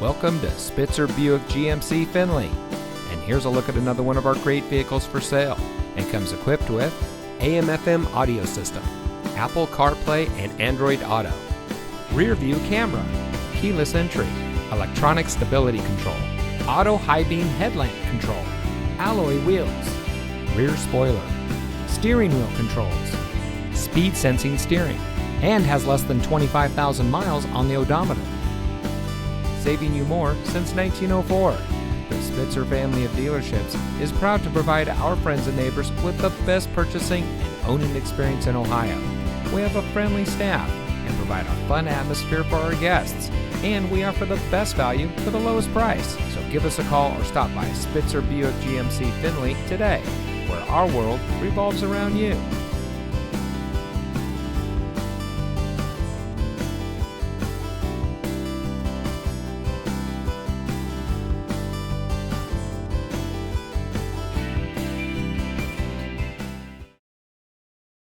Welcome to Spitzer Buick GMC Findlay. And here's a look at another one of our great vehicles for sale. And comes equipped with AM/FM audio system, Apple CarPlay and Android Auto, rear view camera, keyless entry, electronic stability control, auto high beam headlamp control, alloy wheels, rear spoiler, steering wheel controls, speed sensing steering, and has less than 25,000 miles on the odometer. Saving you more since 1904. The Spitzer family of dealerships is proud to provide our friends and neighbors with the best purchasing and owning experience in Ohio. We have a friendly staff and provide a fun atmosphere for our guests, and we offer the best value for the lowest price. So give us a call or stop by Spitzer Buick GMC Findlay today, where our world revolves around you.